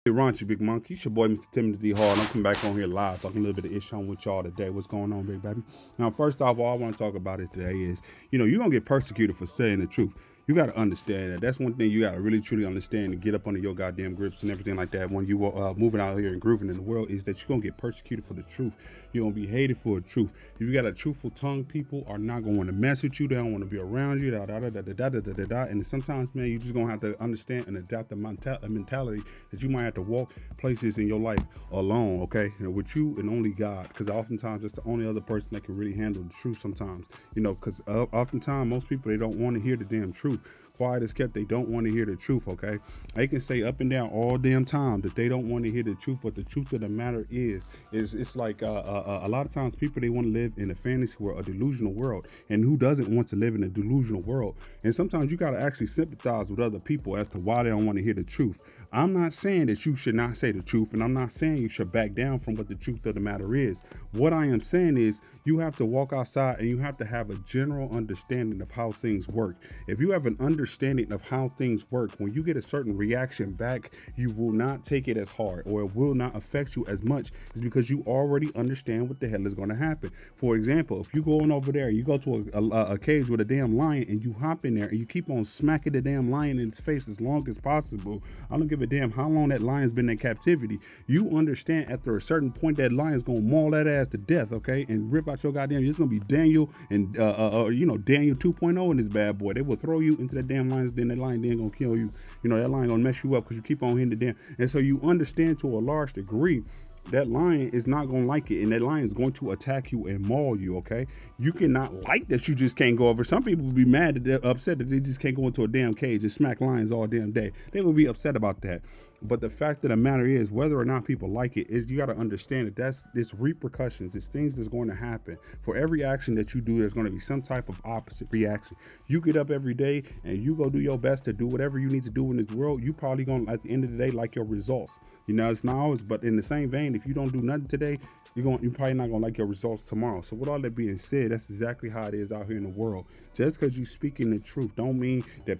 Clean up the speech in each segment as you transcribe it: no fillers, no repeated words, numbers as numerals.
Hey, Raunchy Big Monkey, it's your boy Mr. Timothy D. Hall, and I'm coming back on here live talking a little bit of ish on with y'all today. What's going on, big baby? Now, first off, all I want to talk about is today is, you're going to get persecuted for saying the truth. You got to understand that. That's one thing you got to really truly understand and get up under your goddamn grips and everything like that when you moving out here and grooving in the world is that you're going to get persecuted for the truth. You're going to be hated for the truth. If you got a truthful tongue, people are not going to want to mess with you. They don't want to be around you. Da, da, da, da, da, da, da, da, da. And sometimes, man, you just going to have to understand and adapt the mentality that you might have to walk places in your life alone, okay? With you and only God, because oftentimes it's the only other person that can really handle the truth sometimes, because oftentimes most people, they don't want to hear the damn truth. Quiet is kept, they don't want to hear the truth, okay? They can say up and down all damn time that they don't want to hear the truth, but the truth of the matter is it's like a lot of times people, they want to live in a fantasy world, a delusional world, and who doesn't want to live in a delusional world? And sometimes you got to actually sympathize with other people as to why they don't want to hear the truth. I'm not saying that you should not say the truth, and I'm not saying you should back down from what the truth of the matter is. What I am saying is you have to walk outside and you have to have a general understanding of how things work. If you have an understanding of how things work, when you get a certain reaction back, you will not take it as hard, or it will not affect you as much. It's because you already understand what the hell is going to happen. For example, if you go on over there, you go to a cage with a damn lion and you hop in there and you keep on smacking the damn lion in its face as long as possible, I don't give a damn how long that lion's been in captivity. You understand after a certain point that lion's gonna maul that ass to death, okay, and rip out your goddamn. It's gonna be Daniel and Daniel 2.0 in this bad boy. They will throw you into that damn lions, then that lion then gonna kill you. That lion gonna mess you up because you keep on hitting the damn. And so you understand to a large degree that lion is not going to like it, and that lion is going to attack you and maul you, okay? You cannot like that you just can't go over. Some people will be mad, that they're upset that they just can't go into a damn cage and smack lions all damn day. They will be upset about that. But the fact of the matter is, whether or not people like it, is you got to understand that it's repercussions. It's things that's going to happen. For every action that you do, there's going to be some type of opposite reaction. You get up every day and you go do your best to do whatever you need to do in this world. You probably going to, at the end of the day, like your results. It's not always, but in the same vein, if you don't do nothing today, you're probably not gonna like your results tomorrow. So with all that being said, that's exactly how it is out here in the world. Just because you speaking the truth don't mean that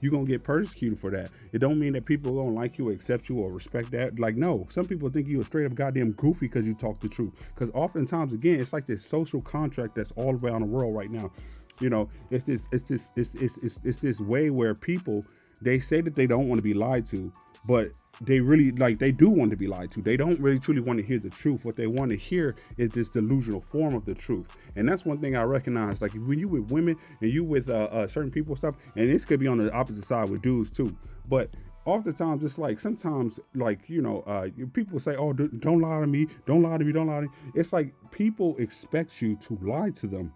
you're gonna get persecuted for that. It don't mean that people don't like you, accept you, or respect that. Like, no, some people think you're straight up goddamn goofy because you talk the truth. Because oftentimes, again, it's like this social contract that's all around the world right now. It's this way where people, they say that they don't want to be lied to, but they really, they do want to be lied to. They don't really truly want to hear the truth. What they want to hear is this delusional form of the truth. And that's one thing I recognize. Like, when you with women and you with certain people and stuff, and this could be on the opposite side with dudes too, but oftentimes it's like, sometimes, people say, oh, don't lie to me, don't lie to me, don't lie to me. It's like people expect you to lie to them.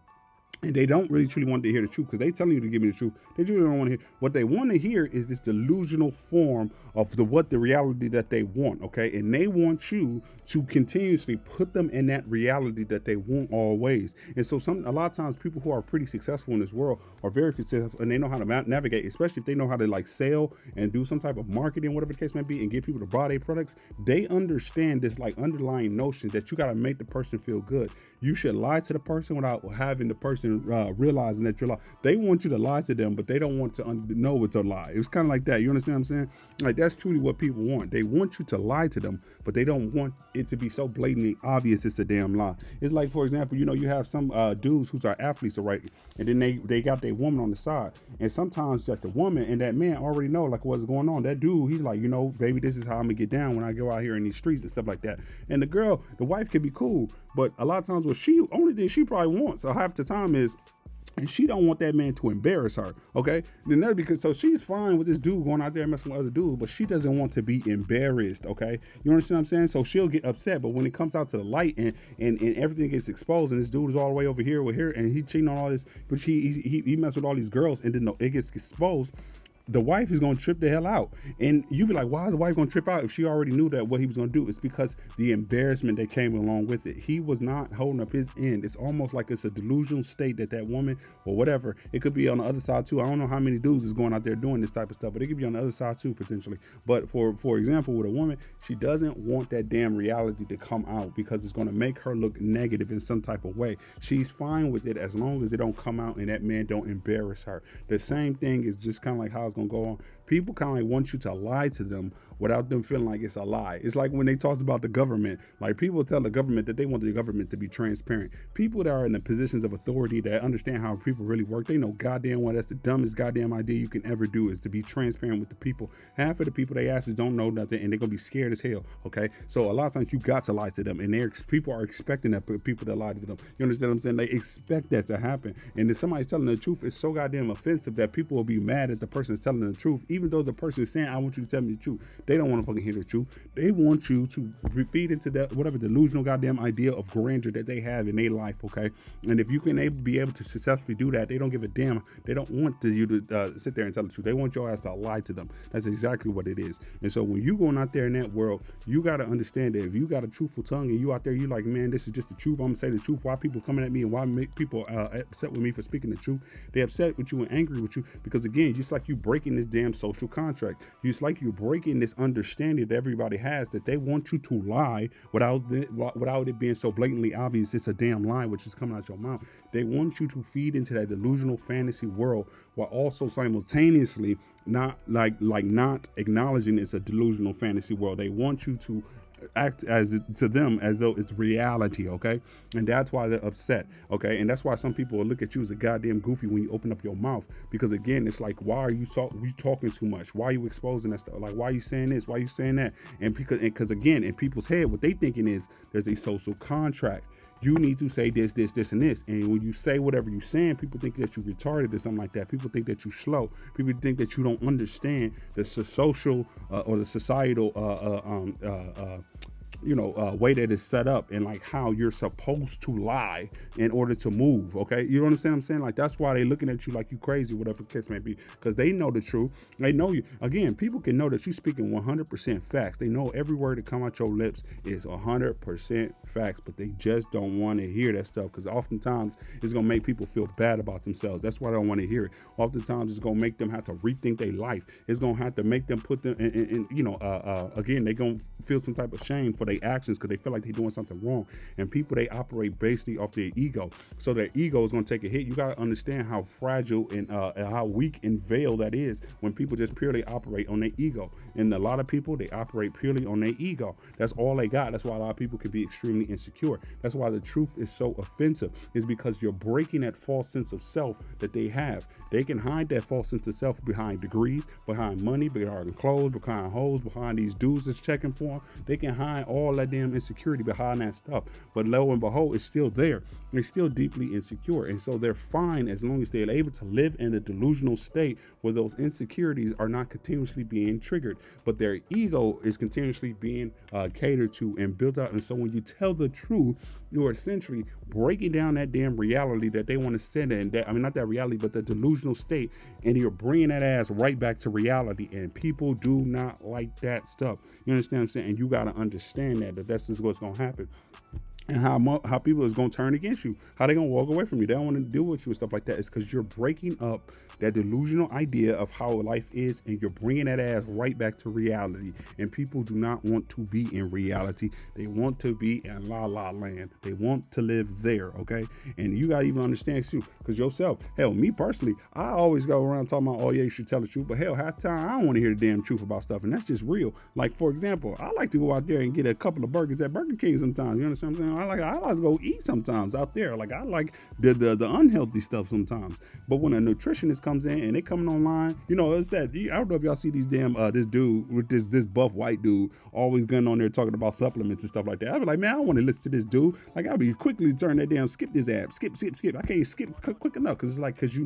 And they don't really truly want to hear the truth, because they telling you to give me the truth. They truly don't want to hear. What they want to hear is this delusional form of the reality that they want, okay? And they want you to continuously put them in that reality that they want always. And so a lot of times people who are pretty successful in this world are very successful, and they know how to navigate, especially if they know how to sell and do some type of marketing, whatever the case may be, and get people to buy their products. They understand this underlying notion that you got to make the person feel good. You should lie to the person without having the person realizing that you're lying. They want you to lie to them, but they don't want to know it's a lie. It's kind of like that. You understand what I'm saying? Like, that's truly what people want. They want you to lie to them, but they don't want it to be so blatantly obvious it's a damn lie. It's like, for example, you have some dudes who's are athletes, right? And then they got their woman on the side. And sometimes that the woman and that man already know what's going on. That dude, he's like, baby, this is how I'm gonna get down when I go out here in these streets and stuff like that. And the wife could be cool, but a lot of times only thing she probably wants half the time is, and she don't want that man to embarrass her, okay? Then that's because, so she's fine with this dude going out there and messing with other dudes, but she doesn't want to be embarrassed, okay? You understand what I'm saying? So she'll get upset, but when it comes out to the light and everything gets exposed, and this dude is all the way over here with her, and he cheating on all this, but he messed with all these girls, and then it gets exposed, the wife is going to trip the hell out. And you be like, why is the wife going to trip out if she already knew that what he was going to do? It's because the embarrassment that came along with it. He was not holding up his end. It's almost like it's a delusional state that woman or whatever, it could be on the other side too. I don't know how many dudes is going out there doing this type of stuff, but it could be on the other side too, potentially. But for example, with a woman, she doesn't want that damn reality to come out because it's going to make her look negative in some type of way. She's fine with it as long as it don't come out and that man don't embarrass her. The same thing is just kind of like how it's going to go on. People kind of like want you to lie to them without them feeling like it's a lie. It's like when they talked about the government, like people tell the government that they want the government to be transparent. People that are in the positions of authority that understand how people really work, they know goddamn well that's the dumbest goddamn idea you can ever do, is to be transparent with the people. Half of the people they asses don't know nothing, and they're gonna be scared as hell. Okay, so a lot of times you got to lie to them, and people are expecting that people that lie to them. You understand what I'm saying? They expect that to happen, and if somebody's telling the truth, it's so goddamn offensive that people will be mad at the person telling the truth, even though the person is saying, "I want you to tell me the truth." They don't want to fucking hear the truth. They want you to feed into that whatever delusional goddamn idea of grandeur that they have in their life. Okay, and if you can be able to successfully do that, they don't give a damn. They don't want you to sit there and tell the truth. They want your ass to lie to them. That's exactly what it is. And so when you going out there in that world, you got to understand that if you got a truthful tongue and you out there, you like, man, this is just the truth. I'm gonna say the truth. Why people coming at me and why make people upset with me for speaking the truth? They upset with you and angry with you because, again, just like you breaking this damn social contract, just like you're breaking this understanding that everybody has that they want you to lie without it being so blatantly obvious it's a damn lie which is coming out your mouth. They want you to feed into that delusional fantasy world while also simultaneously not not acknowledging it's a delusional fantasy world. They want you to act to them as though it's reality, okay? And that's why they're upset, okay? And that's why some people will look at you as a goddamn goofy when you open up your mouth, because again, it's like, why are you talking too much? Why are you exposing that stuff? Like, why are you saying this? Why are you saying that? And because again, in people's head, what they thinking is there's a social contract. You need to say this, and this. And when you say whatever you're saying, people think that you're retarded or something like that. People think that you're slow. People think that you don't understand the social or the societal way that it's set up, and like how you're supposed to lie in order to move. Okay, you understand what I'm saying? Like, that's why they looking at you like you crazy, whatever the case may be, because they know the truth. They know you. Again, people can know that you're speaking 100% facts. They know every word that come out your lips is 100% facts, but they just don't want to hear that stuff, because oftentimes it's gonna make people feel bad about themselves. That's why they don't want to hear it. Oftentimes it's gonna make them have to rethink their life. It's gonna have to make them put them in again, they gonna feel some type of shame for their actions because they feel like they're doing something wrong. And people, they operate basically off their ego, so their ego is gonna take a hit. You gotta understand how fragile and how weak and veiled that is when people just purely operate on their ego. And a lot of people, they operate purely on their ego. That's all they got. That's why a lot of people can be extremely insecure. That's why the truth is so offensive, is because you're breaking that false sense of self that they have. They can hide that false sense of self behind degrees, behind money, behind clothes, behind hoes, behind these dudes that's checking for them. They can hide all that damn insecurity behind that stuff. But lo and behold, it's still there. They're still deeply insecure. And so they're fine as long as they're able to live in a delusional state where those insecurities are not continuously being triggered, but their ego is continuously being catered to and built out. And so when you tell the truth, you're essentially breaking down that damn reality that they want to send in. Not that reality, but the delusional state. And you're bringing that ass right back to reality. And people do not like that stuff. You understand what I'm saying? And you got to understand that that's just what's going to happen. And how people is going to turn against you, how they going to walk away from you. They don't want to deal with you and stuff like that. It's because you're breaking up that delusional idea of how life is, and you're bringing that ass right back to reality. And people do not want to be in reality. They want to be in la la land. They want to live there, okay? And you got to even understand too, because yourself, hell, me personally, I always go around talking about, oh yeah, you should tell the truth. But hell, half the time, I don't want to hear the damn truth about stuff. And that's just real. Like, for example, I like to go out there and get a couple of burgers at Burger King sometimes. You understand what I'm saying? I like to go eat sometimes out there. Like, I like the unhealthy stuff sometimes. But when a nutritionist comes in and they coming online, it's that, I don't know if y'all see these damn this dude with this buff white dude always going on there talking about supplements and stuff like that. I be like, man, I don't want to listen to this dude. Like, I'll be quickly turn that damn skip this app, skip. I can't skip quick enough, because it's like, because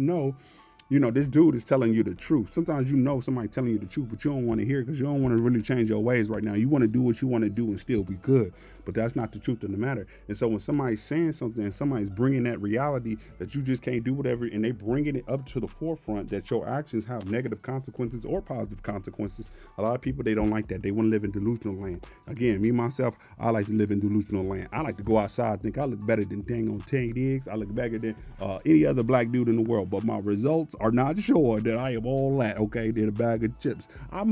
this dude is telling you the truth. Sometimes somebody telling you the truth, but you don't want to hear it because you don't want to really change your ways right now. You want to do what you want to do and still be good, but that's not the truth of the matter. And so when somebody's saying something and somebody's bringing that reality that you just can't do whatever, and they bringing it up to the forefront that your actions have negative consequences or positive consequences, a lot of people, they don't like that. They want to live in delusional land. Again, me, myself, I like to live in delusional land. I like to go outside, think I look better than dang on Tay Diggs. I look better than any other black dude in the world, but my results are not sure that I am all that, okay, than a bag of chips. I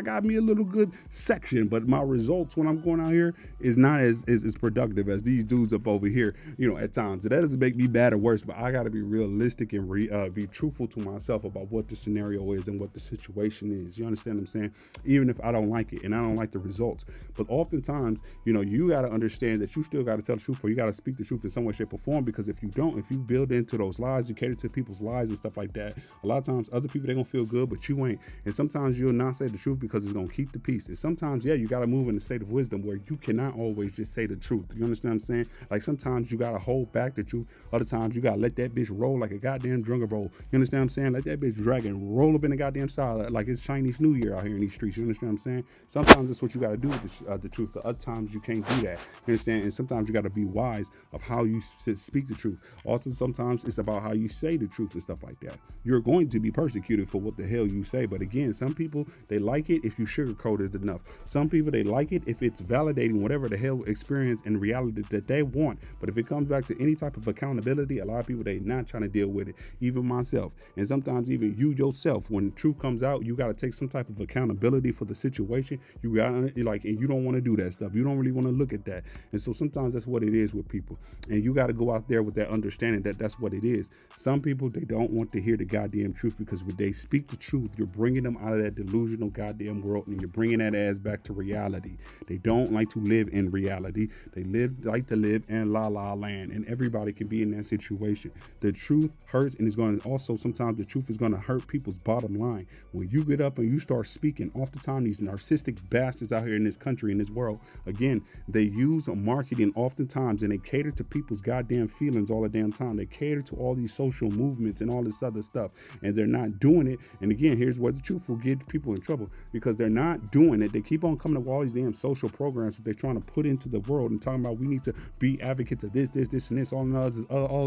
got me a little good section, but my results when I'm going out here is not as productive as these dudes up over here, at times. So that doesn't make me bad or worse, but I got to be realistic and be truthful to myself about what the scenario is and what the situation is. You understand what I'm saying? Even if I don't like it and I don't like the results. But oftentimes, you got to understand that you still got to tell the truth, or you got to speak the truth in some way, shape, or form, because if you don't, if you build into those lies, you cater to people's lies and stuff like that, a lot of times other people, they're going to feel good, but you ain't. And sometimes you'll not say the truth because it's going to keep the peace. And sometimes, you got to move in a state of wisdom where you cannot always just say the truth. You understand what I'm saying? Like sometimes you got to hold back the truth. Other times you got to let that bitch roll like a goddamn drunker roll. You understand what I'm saying? Let that bitch drag and roll up in the goddamn style like it's Chinese New Year out here in these streets. You understand what I'm saying? Sometimes that's what you got to do with the truth. The other times you can't do that. You understand? And sometimes you got to be wise of how you speak the truth. Also, sometimes it's about how you say the truth and stuff like that. You're going to be persecuted for what the hell you say. But again, some people, they like it if you sugarcoat it enough. Some people, they like it if it's validating whatever the hell experience and reality that they want. But if it comes back to any type of accountability, a lot of people, they not trying to deal with it. Even myself. And sometimes even you yourself, when the truth comes out, you got to take some type of accountability for the situation. You got and you don't want to do that stuff. You don't really want to look at that. And so sometimes that's what it is with people. And you got to go out there with that understanding that that's what it is. Some people, they don't want to hear the goddamn truth, because when they speak the truth, you're bringing them out of that delusional goddamn world and you're bringing that ass back to reality. They don't like to live in reality. They like to live in la la land, and everybody can be in that situation. The truth hurts, and it's going to also, sometimes the truth is going to hurt people's bottom line. When you get up and you start speaking, oftentimes these narcissistic bastards out here in this country, in this world, again, they use marketing oftentimes, and they cater to people's goddamn feelings all the damn time. They cater to all these social movements and all this other stuff, and they're not doing it. And again, here's where the truth will get people in trouble, because they're not doing it. They keep on coming to all these damn social programs that they're trying to put into the world and talking about we need to be advocates of this, and this, all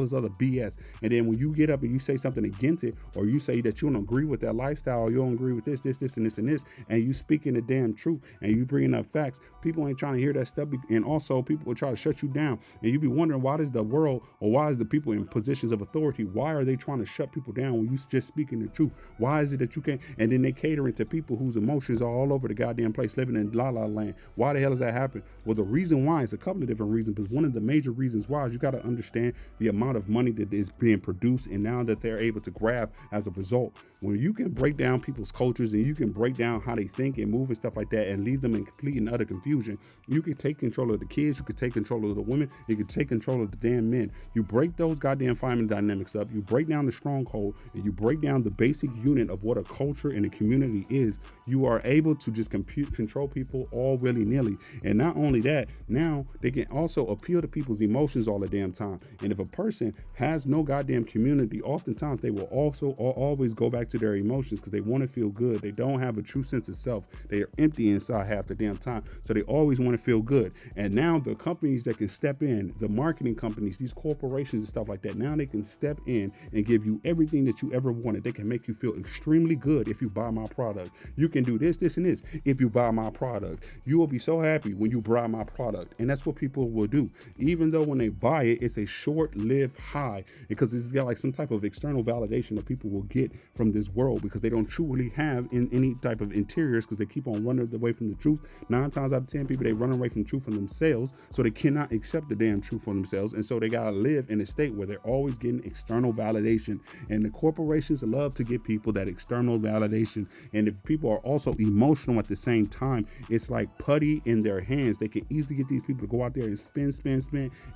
this other BS. And then when you get up and you say something against it, or you say that you don't agree with that lifestyle, or you don't agree with this, and this, and you speaking the damn truth, and you bringing up facts, people ain't trying to hear that stuff. And also people will try to shut you down, and you be wondering, why does the world, or why is the people in positions of authority, why are they trying to shut people down when you just speaking the truth? Why is it that you can't? And then they catering to people whose emotions are all over the goddamn place, living in la la land. Why the hell does that happen? Well, the reason why is a couple of different reasons, but one of the major reasons why is you got to understand the amount of money that is being produced, and now that they're able to grab as a result. When you can break down people's cultures, and you can break down how they think and move and stuff like that, and leave them in complete and utter confusion, you can take control of the kids, you can take control of the women, you can take control of the damn men. You break those goddamn family dynamics up, you break down the stronghold, and you break down the basic unit of what a culture and a community is. You are able to just control people all willy-nilly. And not only that, now they can also appeal to people's emotions all the damn time. And if a person has no goddamn community, oftentimes they will also always go back to their emotions, because they want to feel good. They don't have a true sense of self. They are empty inside half the damn time. So they always want to feel good. And now the companies that can step in, the marketing companies, these corporations and stuff like that, now they can step in and give you everything that you ever wanted. They can make you feel extremely good if you buy my product. You can do this, and this if you buy my product. You will be so happy when you buy my product. And that's what people will do. Even though when they buy it, it's a short-lived high, because it's got like some type of external validation that people will get from this world, because they don't truly have in any type of interiors, because they keep on running away from the truth. 9 times out of 10 people, they run away from truth for themselves, so they cannot accept the damn truth for themselves. And so they gotta live in a state where they're always getting external validation. And the corporations love to give people that external validation. And if people are also emotional at the same time, it's like putty in their hands. They can easily get these people to go out there and spend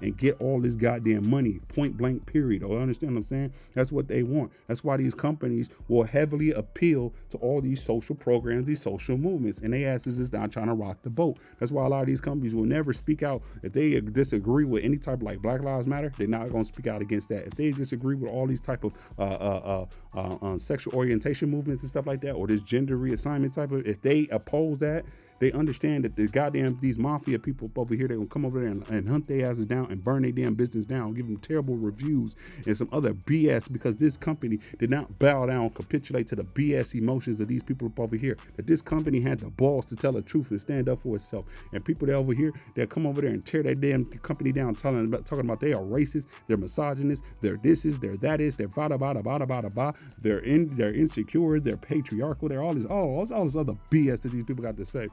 and get all this goddamn money, point blank period. Oh, understand what I'm saying? That's what they want. That's why these companies will heavily appeal to all these social programs, these social movements, and they asses is not trying to rock the boat. That's why a lot of these companies will never speak out. If they disagree with any type of like Black Lives Matter, they're not going to speak out against that. If they disagree with all these type of sexual orientation movements and stuff like that, or this gender reassignment type of, if they oppose that, They understand that the goddamn these mafia people up over here, they're gonna come over there and hunt their asses down and burn their damn business down, give them terrible reviews and some other BS because this company did not bow down, capitulate to the BS emotions of these people up over here. That this company had the balls to tell the truth and stand up for itself. And people that over here, they'll come over there and tear that damn company down, talking about they are racist, they're misogynist, they're this is, they're that is, they're bada bada bada bada bada, they're insecure, they're patriarchal, they're all this other BS that these people got to say.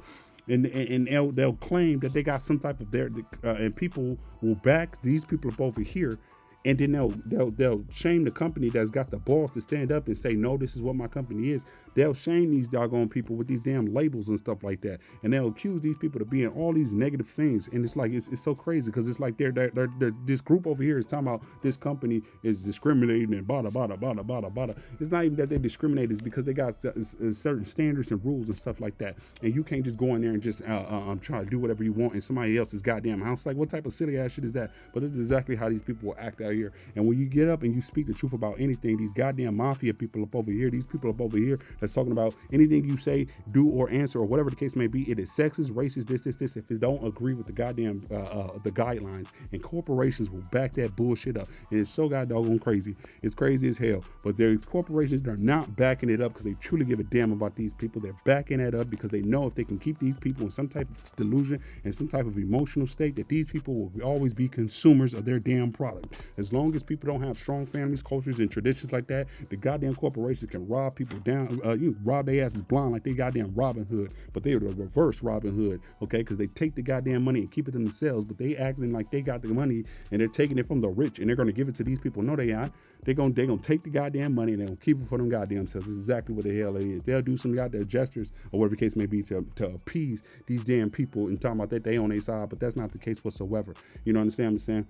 And they'll claim that they got some type of and people will back these people up over here, and then they'll shame the company that's got the balls to stand up and say, no, this is what my company is. They'll shame these doggone people with these damn labels and stuff like that, and they'll accuse these people of being all these negative things. And it's like it's so crazy because it's like they're this group over here is talking about this company is discriminating and bada bada bada bada bada. It's not even that they discriminate; it's because they got certain standards and rules and stuff like that. And you can't just go in there and just try to do whatever you want in somebody else's goddamn house. Like, what type of silly ass shit is that? But this is exactly how these people will act out here. And when you get up and you speak the truth about anything, these goddamn mafia people up over here, these people up over here that's talking about anything you say, do, or answer, or whatever the case may be, it is sexist, racist, this, if it don't agree with the goddamn the guidelines. And corporations will back that bullshit up. And it's so goddamn crazy. It's crazy as hell. But there's corporations that are not backing it up because they truly give a damn about these people. They're backing that up because they know if they can keep these people in some type of delusion and some type of emotional state, that these people will always be consumers of their damn product. As long as people don't have strong families, cultures, and traditions like that, the goddamn corporations can rob people down, rob their asses blind like they goddamn Robin Hood, but they are the reverse Robin Hood, okay? Because they take the goddamn money and keep it to themselves, but they acting like they got the money and they're taking it from the rich and they're going to give it to these people. No, they aren't. They're gonna take the goddamn money and they're gonna keep it for them goddamn selves. This is exactly what the hell it is. They'll do some goddamn gestures or whatever the case may be to appease these damn people and talking about that they on their side, but that's not the case whatsoever. You know, understand what I'm saying?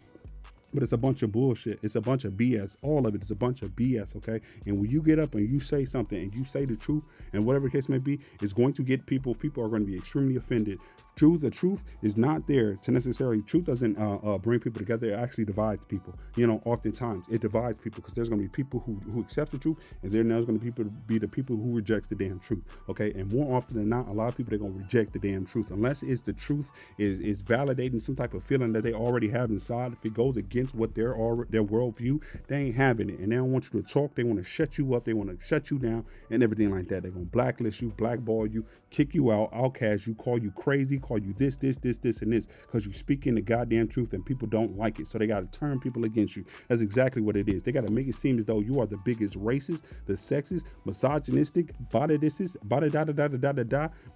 But it's a bunch of bullshit. It's a bunch of BS. All of it is a bunch of BS, okay? And when you get up and you say something and you say the truth and whatever the case may be, it's going to get people are going to be extremely offended. The truth is not there to necessarily, truth doesn't bring people together. It actually divides people. You know, oftentimes it divides people because there's going to be people who accept the truth, and then there's going to be the people who rejects the damn truth, okay? And more often than not, a lot of people, they're going to reject the damn truth. Unless it's the truth is validating some type of feeling that they already have inside. If it goes against what their worldview, they ain't having it. And they don't want you to talk. They want to shut you up. They want to shut you down and everything like that. They're going to blacklist you, blackball you, kick you out, outcast you, call you crazy, call you this, and this, because you speak in the goddamn truth and people don't like it. So they got to turn people against you. That's exactly what it is. They got to make it seem as though you are the biggest racist, the sexist, misogynistic,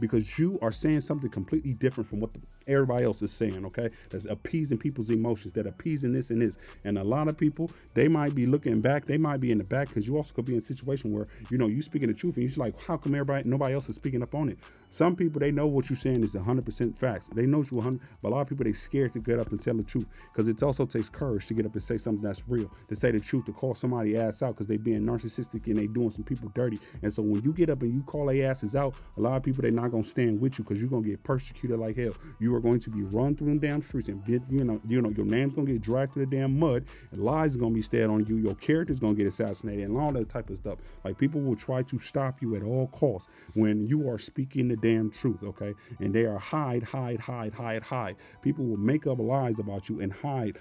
because you are saying something completely different from what everybody else is saying, okay? That's appeasing people's emotions, that appeasing this and this. And a lot of people, they might be looking back, they might be in the back, because you also could be in a situation where, you know, you speaking the truth and you're just like, how come nobody else is speaking up on it? Some people, they know what you're saying is 100% facts. They know you 100%, but a lot of people, they scared to get up and tell the truth, because it also takes courage to get up and say something that's real, to say the truth, to call somebody ass out because they being narcissistic and they doing some people dirty. And so when you get up and you call their asses out, a lot of people, they're not going to stand with you, because you're going to get persecuted like hell. You are going to be run through them damn streets and get, you know, your name's going to get dragged through the damn mud, and lies are going to be stared on you. Your character's going to get assassinated and all that type of stuff. Like, people will try to stop you at all costs when you are speaking the damn truth, okay? And they are hide. People will make up lies about you and hide.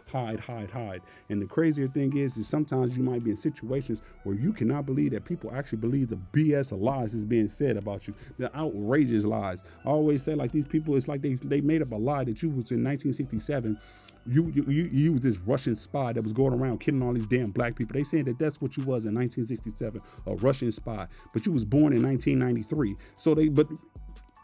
And the crazier thing is sometimes you might be in situations where you cannot believe that people actually believe the BS of lies is being said about you, the outrageous lies. I always say, like, these people, it's like they made up a lie that you was in 1967. You was this Russian spy that was going around killing all these damn black people. They saying that that's what you was in 1967, a Russian spy, but you was born in 1993.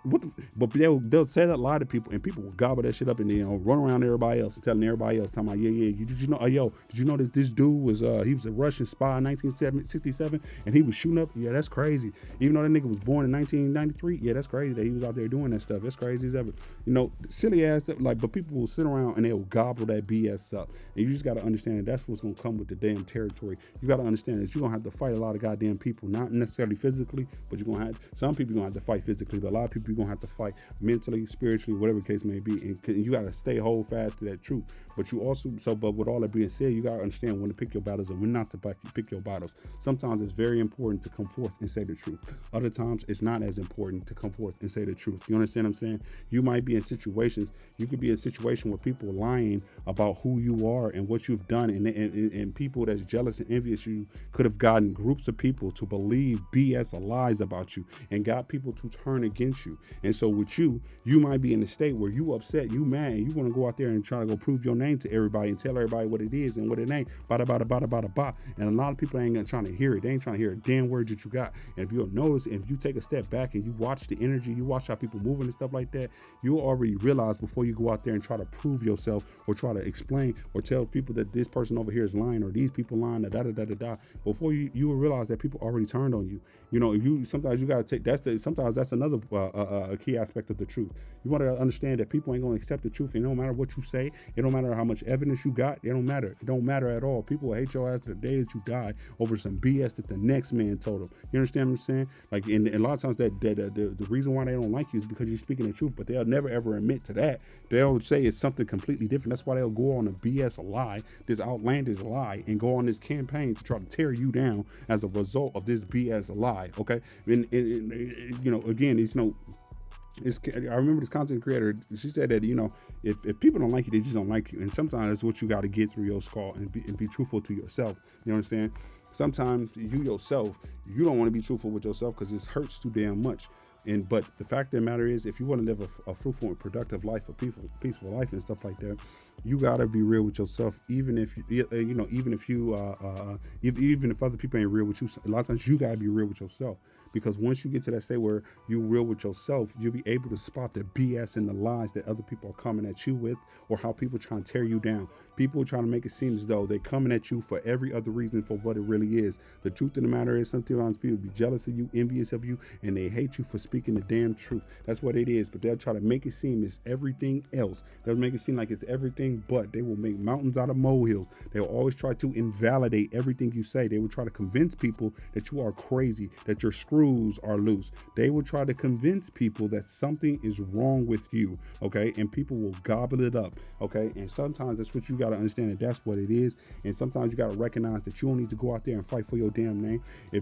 But they'll say that a lot of people, and people will gobble that shit up and then, you know, run around everybody else and telling everybody else, talking about, did you know that this dude was he was a Russian spy in 1967 and he was shooting up? Yeah, that's crazy. Even though that nigga was born in 1993, yeah, that's crazy that he was out there doing that stuff. That's crazy as ever. You know, silly ass stuff. Like, but people will sit around and they'll gobble that BS up. And you just got to understand that that's what's gonna come with the damn territory. You got to understand that you're gonna have to fight a lot of goddamn people, not necessarily physically, but you're gonna have some people gonna have to fight physically, but a lot of people you're gonna have to fight mentally, spiritually, whatever the case may be, and you gotta stay hold fast to that truth. But you also, but with all that being said, you gotta understand when to pick your battles and when not to pick your battles. Sometimes it's very important to come forth and say the truth. Other times it's not as important to come forth and say the truth. You understand what I'm saying? You might be in situations, you could be in a situation where people are lying about who you are and what you've done, and people that's jealous and envious you could have gotten groups of people to believe BS or lies about you and got people to turn against you. And so with you might be in a state where you upset, you mad, and you want to go out there and try to go prove your name to everybody and tell everybody what it is and what it ain't. Bada bada bada bada bada. And a lot of people ain't trying to hear it. They ain't trying to hear a damn word that you got. And if you'll notice, if you take a step back and you watch the energy, you watch how people moving and stuff like that, you'll already realize before you go out there and try to prove yourself or try to explain or tell people that this person over here is lying or these people lying, da da da da da. Before you will realize that people already turned on you. You know, sometimes you gotta take sometimes that's another key aspect of the truth. You want to understand that people ain't gonna accept the truth, and no matter what you say, it don't matter how much evidence you got, it don't matter. It don't matter at all. People will hate your ass to the day that you die over some BS that the next man told them. You understand what I'm saying? Like, and a lot of times that the reason why they don't like you is because you're speaking the truth, but they'll never ever admit to that. They'll say it's something completely different. That's why they'll go on a BS lie, this outlandish lie, and go on this campaign to try to tear you down as a result of this BS lie. Okay, and you know, again, it's I remember this content creator, she said that, you know, if people don't like you, they just don't like you. And sometimes that's what you got to get through your skull and be truthful to yourself. You understand? Sometimes you yourself, you don't want to be truthful with yourself because it hurts too damn much. But the fact of the matter is, if you want to live a fruitful and productive life, a peaceful life and stuff like that, you gotta be real with yourself. Even if even if other people ain't real with you, a lot of times you gotta be real with yourself. Because once you get to that state where you're real with yourself, you'll be able to spot the BS and the lies that other people are coming at you with, or how people trying to tear you down. People are trying to make it seem as though they're coming at you for every other reason for what it really is. The truth of the matter is, sometimes people be jealous of you, envious of you, and they hate you for speaking the damn truth. That's what it is. But they'll try to make it seem it's everything else. They'll make it seem like it's everything but. They will make mountains out of molehills. They'll always try to invalidate everything you say. They will try to convince people that you are crazy, that you're screwed are loose. They will try to convince people that something is wrong with you, okay? And people will gobble it up, okay? And sometimes that's what you got to understand, that that's what it is. And sometimes you got to recognize that you don't need to go out there and fight for your damn name. You